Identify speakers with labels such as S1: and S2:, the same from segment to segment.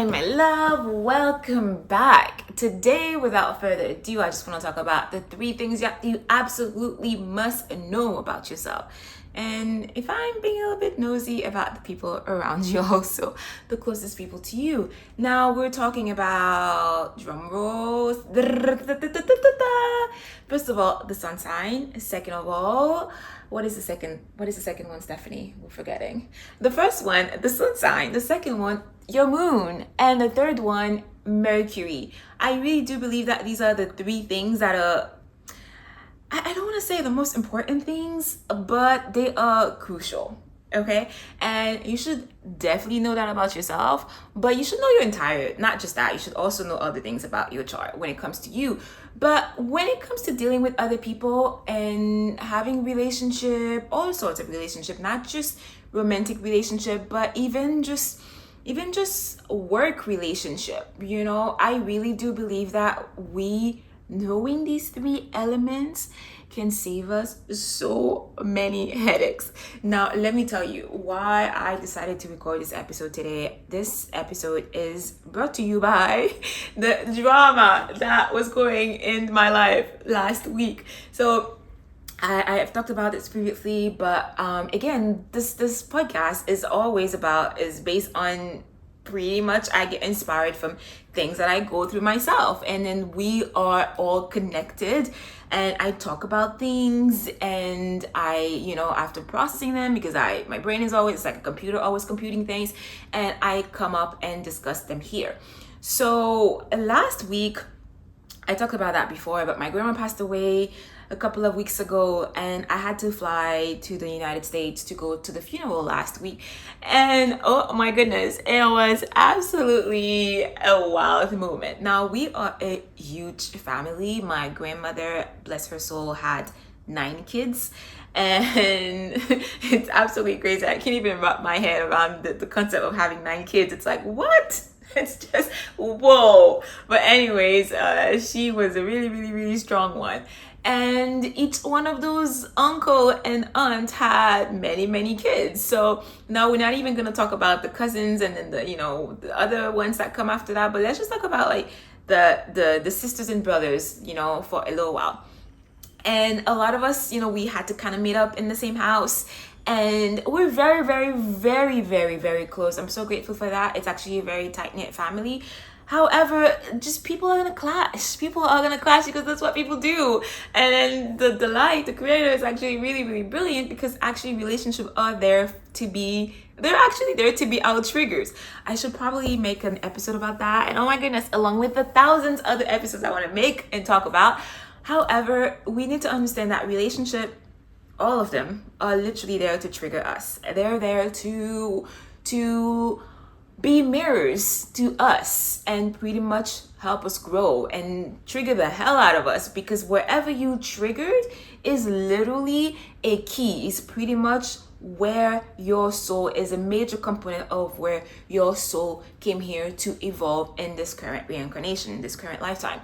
S1: sunshine, my love, welcome back. Today, without further ado, I just want to talk about the 3 things that you absolutely must know about yourself. And if I'm being a little bit nosy about the people around you, also the closest people to you. Now we're talking about drum rolls. First of all, the sun sign. Second of all, what is the second one, Stephanie? We're forgetting. The first one, the sun sign. The second one, your moon. And the third one, Mercury. I really do believe that these are the 3 things that are, I don't want to say the most important things, but they are crucial. Okay, and you should definitely know that about yourself, but you should know your entire, not just that, you should also know other things about your chart when it comes to you. But when it comes to dealing with other people and having relationship, all sorts of relationship, not just romantic relationship, but even just work relationship, I really do believe that knowing these 3 elements can save us so many headaches. Now, let me tell you why I decided to record this episode today. This episode is brought to you by the drama that was going in my life last week. So I have talked about this previously, but again, this podcast is based on, pretty much I get inspired from things that I go through myself, and then we are all connected, and I talk about things, and I, after processing them, because my brain is always like a computer, always computing things, and I come up and discuss them here. So last week, I talked about that before, but my grandma passed away a couple of weeks ago, and I had to fly to the United States to go to the funeral last week. And oh my goodness, it was absolutely a wild moment. Now, we are a huge family. My grandmother, bless her soul, had 9 kids, and it's absolutely crazy. I can't even wrap my head around the concept of having 9 kids. It's like, what? It's just whoa. But anyways, she was a really, really, really strong one. And each one of those uncle and aunt had many, many kids. So now we're not even going to talk about the cousins and then the other ones that come after that. But let's just talk about like the sisters and brothers, for a little while. And a lot of us, we had to kind of meet up in the same house. And we're very, very, very, very, very close. I'm so grateful for that. It's actually a very tight-knit family. However, just people are gonna clash. People are gonna clash because that's what people do. And then the creator is actually really, really brilliant, because actually relationships are they're actually there to be our triggers. I should probably make an episode about that. And oh my goodness, along with the thousands other episodes I want to make and talk about. However, we need to understand that relationship, all of them are literally there to trigger us. They're there to be mirrors to us and pretty much help us grow and trigger the hell out of us, because wherever you triggered is literally a key. It's pretty much where your soul is, a major component of where your soul came here to evolve in this current reincarnation, in this current lifetime.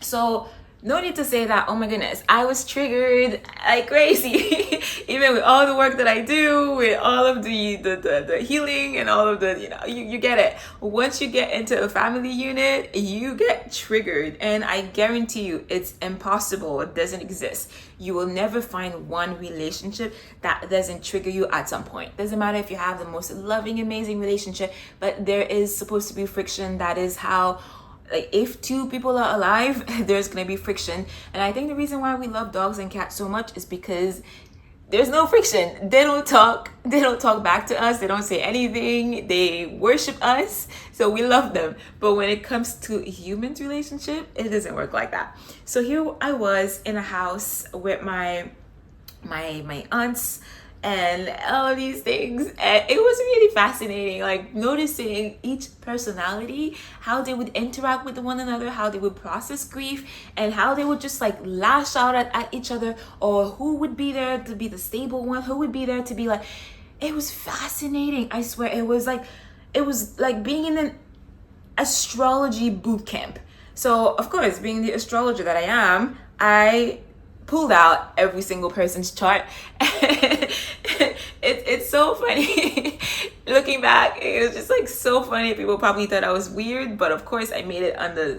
S1: So no need to say that, oh my goodness, I was triggered like crazy. Even with all the work that I do, with all of the healing and all of the, you get it. Once you get into a family unit, you get triggered. And I guarantee you, it's impossible. It doesn't exist. You will never find one relationship that doesn't trigger you at some point. Doesn't matter if you have the most loving, amazing relationship, but there is supposed to be friction. That is how, like, if 2 people are alive, there's gonna be friction. And I think the reason why we love dogs and cats so much is because there's no friction. They don't talk back to us. They don't say anything. They worship us. So we love them. But when it comes to humans relationship, it doesn't work like that. So here I was in a house with my aunts and all of these things, and it was really fascinating, like noticing each personality, how they would interact with one another, how they would process grief, and how they would just like lash out at each other, or who would be there to be the stable one, who would be there to be like, it was fascinating. I swear, it was like being in an astrology boot camp. So of course, being the astrologer that I am, I pulled out every single person's chart. It's so funny. Looking back, it was just like so funny. People probably thought I was weird, but of course I made it under,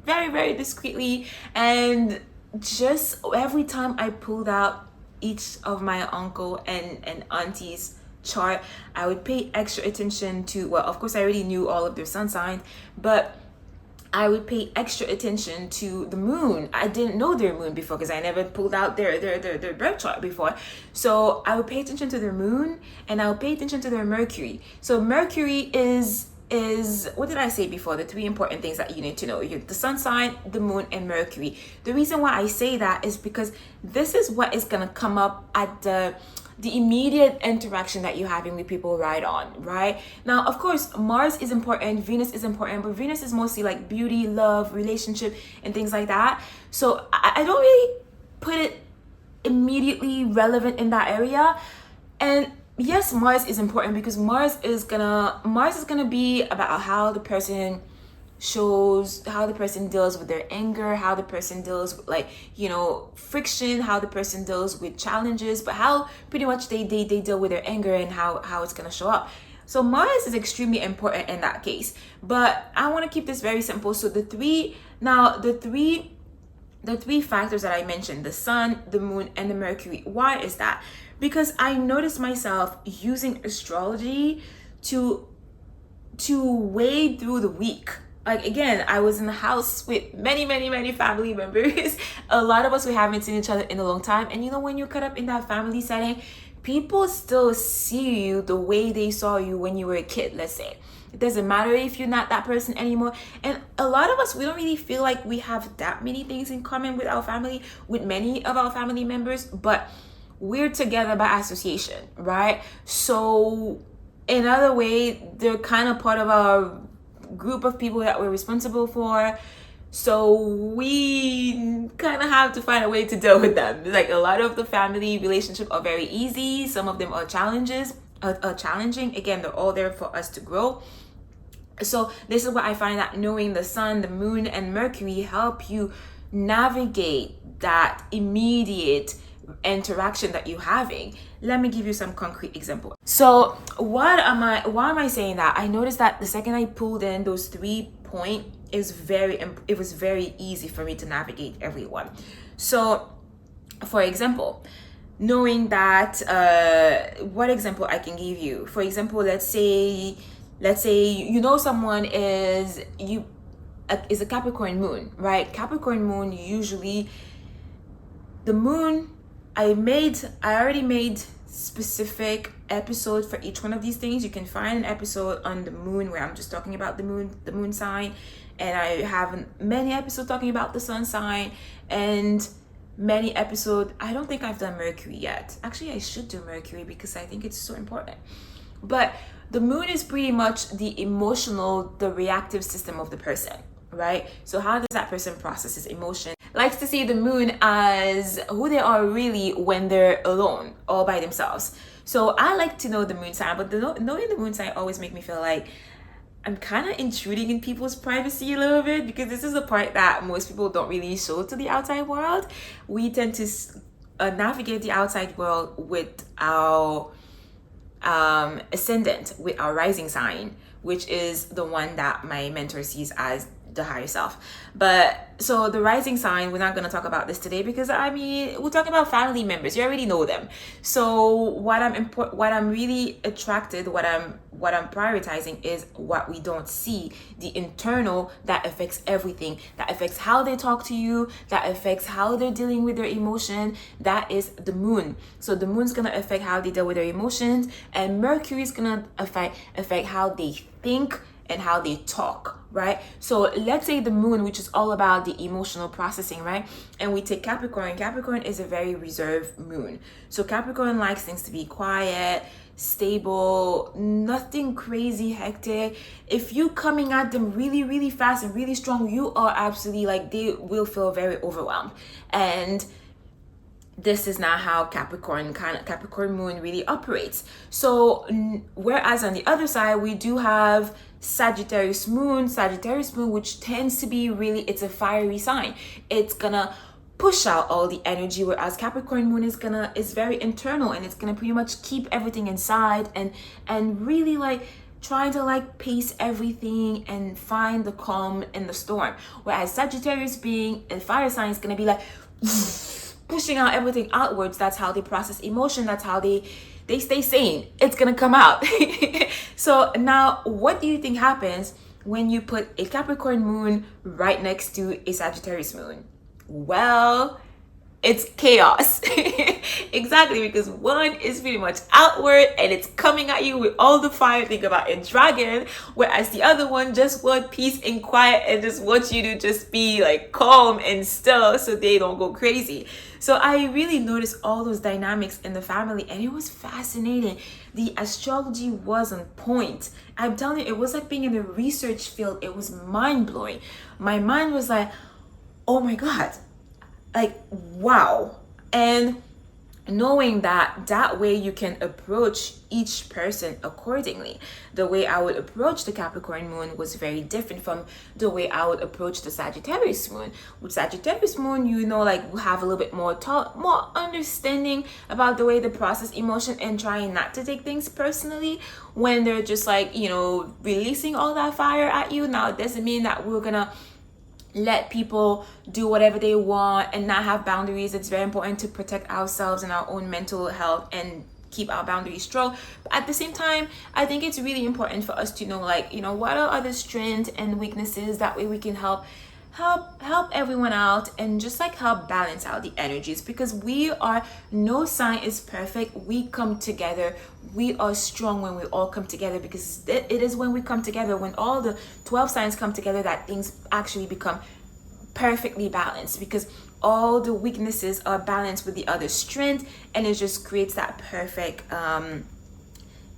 S1: very, very discreetly. And just every time I pulled out each of my uncle and auntie's chart, I would pay extra attention to, well, of course I already knew all of their sun signs, but I would pay extra attention to the moon. I didn't know their moon before because I never pulled out their birth chart before. So I would pay attention to their moon, and I would pay attention to their Mercury. So Mercury is what did I say before? The three important things that you need to know: the sun sign, the moon, and Mercury. The reason why I say that is because this is what is gonna come up at the immediate interaction that you're having with people right now. Of course, Mars is important, Venus is important, but Venus is mostly like beauty, love, relationship, and things like that. So I don't really put it immediately relevant in that area. And yes, Mars is important because Mars is gonna be about how the person shows, how the person deals with their anger, how the person deals with friction, how the person deals with challenges, but how pretty much they deal with their anger and how it's gonna show up. So Mars is extremely important in that case. But I want to keep this very simple. So the three factors that I mentioned, the sun, the moon, and the Mercury. Why is that? Because I noticed myself using astrology to wade through the week. Like, again, I was in the house with many family members. A lot of us, we haven't seen each other in a long time. And when you're caught up in that family setting, people still see you the way they saw you when you were a kid, let's say. It doesn't matter if you're not that person anymore. And a lot of us, we don't really feel like we have that many things in common with our family, with many of our family members, but we're together by association, right? So in other way, they're kind of part of our group of people that we're responsible for. So we kind of have to find a way to deal with them. Like, a lot of the family relationships are very easy. Some of them are challenging. Again, they're all there for us to grow. So this is what I find, that knowing the sun, the moon, and Mercury help you navigate that immediate interaction that you're having. Let me give you some concrete example. So why am I saying that? I noticed that the second I pulled in those 3 points, it was very easy for me to navigate everyone. So for example, knowing that, what example I can give you? For example, let's say someone is a Capricorn moon, right? Capricorn moon, usually the moon, I already made specific episode for each one of these things. You can find an episode on the moon where I'm just talking about the moon sign, and I have many episodes talking about the sun sign, and many episodes. I don't think I've done Mercury yet. Actually, I should do Mercury because I think it's so important. But the moon is pretty much the reactive system of the person, right? So how does that person process his emotion? Likes to see the moon as who they are really when they're alone, all by themselves. So I like to know the moon sign, but knowing the moon sign always make me feel like I'm kind of intruding in people's privacy a little bit, because this is the part that most people don't really show to the outside world. We tend to navigate the outside world with our ascendant, with our rising sign, which is the one that my mentor sees as the higher self. But so the rising sign, we're not going to talk about this today because we're talking about family members. You already know them. So what I'm really attracted, what I'm prioritizing is what we don't see, the internal that affects everything, that affects how they talk to you, that affects how they're dealing with their emotion. That is the moon. So the moon's going to affect how they deal with their emotions, and Mercury is going to affect how they think and how they talk, right? So let's say the moon, which is all about the emotional processing, right? And we take Capricorn. Capricorn is a very reserved moon. So Capricorn likes things to be quiet, stable, nothing crazy hectic. If you coming at them really, really fast and really strong, you are absolutely they will feel very overwhelmed. And this is not how Capricorn moon really operates. So whereas on the other side, we do have Sagittarius moon, which tends to be it's a fiery sign. It's gonna push out all the energy, whereas Capricorn moon is very internal, and it's gonna pretty much keep everything inside and really like trying to like pace everything and find the calm in the storm. Whereas Sagittarius, being a fire sign, is gonna be like pushing out everything outwards. That's how they process emotion. That's how they stay sane. It's gonna come out. So now, what do you think happens when you put a Capricorn moon right next to a Sagittarius moon? Well, it's chaos. Exactly, because one is pretty much outward and it's coming at you with all the fire. Think about a dragon, whereas the other one just wants peace and quiet and just wants you to just be like calm and still so they don't go crazy. So I really noticed all those dynamics in the family, and it was fascinating. The astrology was on point. I'm telling you, it was like being in the research field. It was mind-blowing. My mind was like, oh my God, like, wow. And knowing that way you can approach each person accordingly. The way I would approach the Capricorn moon was very different from the way I would approach the Sagittarius moon. With Sagittarius moon, you know, like, we have a little bit more understanding about the way they process emotion and trying not to take things personally when they're just like, you know, releasing all that fire at you. Now, it doesn't mean that we're gonna let people do whatever they want and not have boundaries. It's very important to protect ourselves and our own mental health and keep our boundaries strong. But at the same time, I think it's really important for us to know, like, you know, what are other strengths and weaknesses. That way we can help everyone out and just like help balance out the energies, because no sign is perfect. We come together, we are strong when we all come together, because it is when we come together, when all the 12 signs come together, that things actually become perfectly balanced, because all the weaknesses are balanced with the other strength, and it just creates that perfect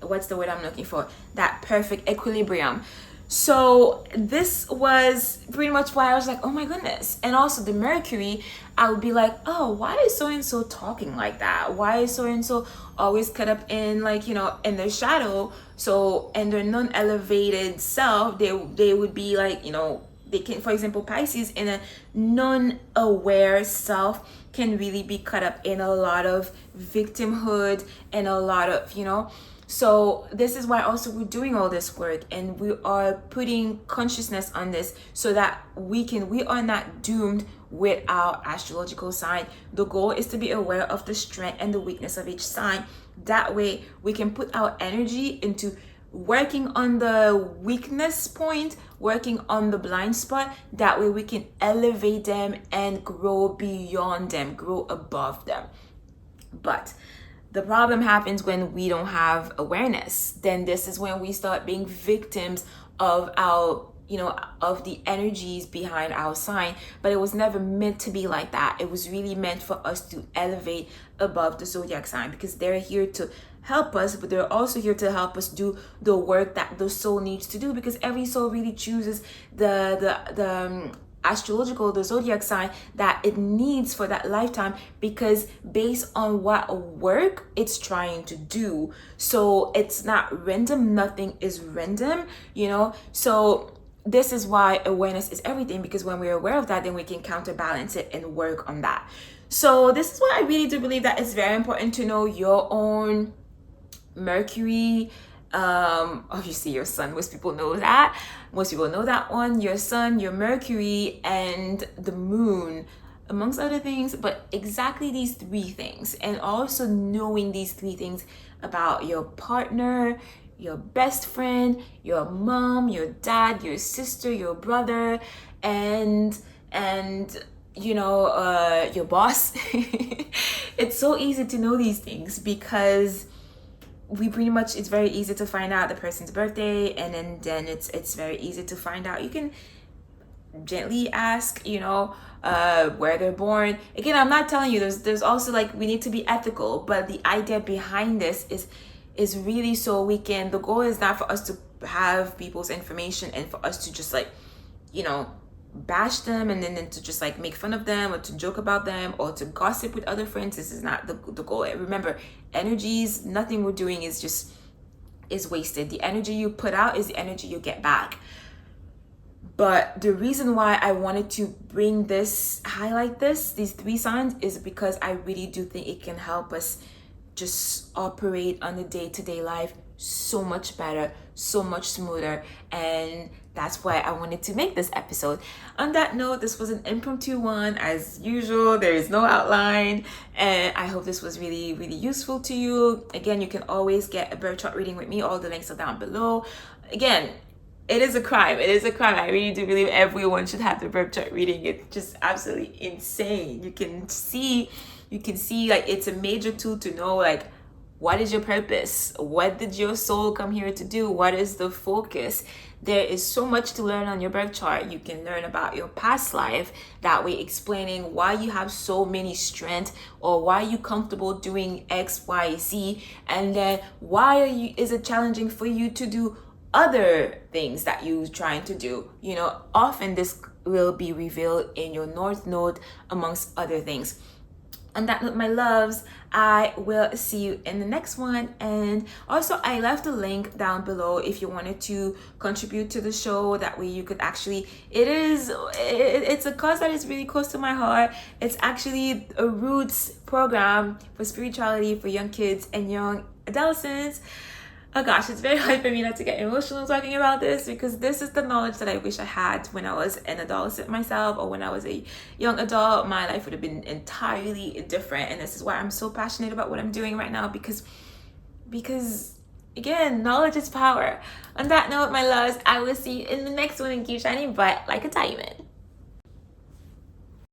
S1: what's the word I'm looking for, that perfect equilibrium. So this was pretty much why I was like, oh my goodness. And also the Mercury, I would be like, oh, why is so-and-so talking like that? Why is so-and-so always cut up in, like, you know, in their shadow? So, and their non-elevated self, they would be like, you know, they can, for example, Pisces in a non-aware self can really be cut up in a lot of victimhood and a lot of, you know. So this is why also we're doing all this work, and we are putting consciousness on this so that we are not doomed with our astrological sign. The goal is to be aware of the strength and the weakness of each sign. That way we can put our energy into working on the weakness point, working on the blind spot. That way we can elevate them and grow beyond them, grow above them. But the problem happens when we don't have awareness. Then this is when we start being victims of our, you know, of the energies behind our sign. But it was never meant to be like that. It was really meant for us to elevate above the zodiac sign, because they're here to help us, but they're also here to help us do the work that the soul needs to do, because every soul really chooses the astrological, the zodiac sign that it needs for that lifetime, because based on what work it's trying to do. So it's not random. Nothing is random, you know. So this is why awareness is everything, because when we're aware of that, then we can counterbalance it and work on that. So this is why I really do believe that it's very important to know your own Mercury, obviously your sun. Most people know that one, your sun, your Mercury, and the moon, amongst other things. But exactly these three things, and also knowing these three things about your partner, your best friend, your mom, your dad, your sister, your brother, and you know, your boss. It's so easy to know these things, because it's very easy to find out the person's birthday, and then it's very easy to find out. You can gently ask, you know, where they're born. Again, I'm not telling you, there's also, like, we need to be ethical, but the idea behind this is really so we can, the goal is not for us to have people's information and for us to just, like, you know, bash them and then to just like make fun of them or to joke about them or to gossip with other friends. This is not the goal. Remember, energies, nothing we're doing is wasted. The energy you put out is the energy you get back. But the reason why I wanted to highlight these 3 signs, is because I really do think it can help us just operate on the day-to-day life so much better, so much smoother. And that's why I wanted to make this episode. On that note, this was an impromptu one. As usual, there is no outline, and I hope this was really, really useful to you. Again, you can always get a birth chart reading with me. All the links are down below. Again, it is a crime. It is a crime. I really do believe everyone should have the birth chart reading. It's just absolutely insane. You can see like it's a major tool to know like what is your purpose? What did your soul come here to do? What is the focus? There is so much to learn on your birth chart. You can learn about your past life, that way explaining why you have so many strengths, or why you comfortable doing X, Y, Z, and then is it challenging for you to do other things that you're trying to do. Often this will be revealed in your North Node, amongst other things. On that note, my loves, I will see you in the next one. And also, I left a link down below if you wanted to contribute to the show. That way you could actually, it's a cause that is really close to my heart. It's actually a roots program for spirituality for young kids and young adolescents. Oh gosh, it's very hard for me not to get emotional talking about this, because this is the knowledge that I wish I had when I was an adolescent myself, or when I was a young adult. My life would have been entirely different. And this is why I'm so passionate about what I'm doing right now, because again, knowledge is power. On that note, my loves, I will see you in the next one, and keep shining bright like a diamond.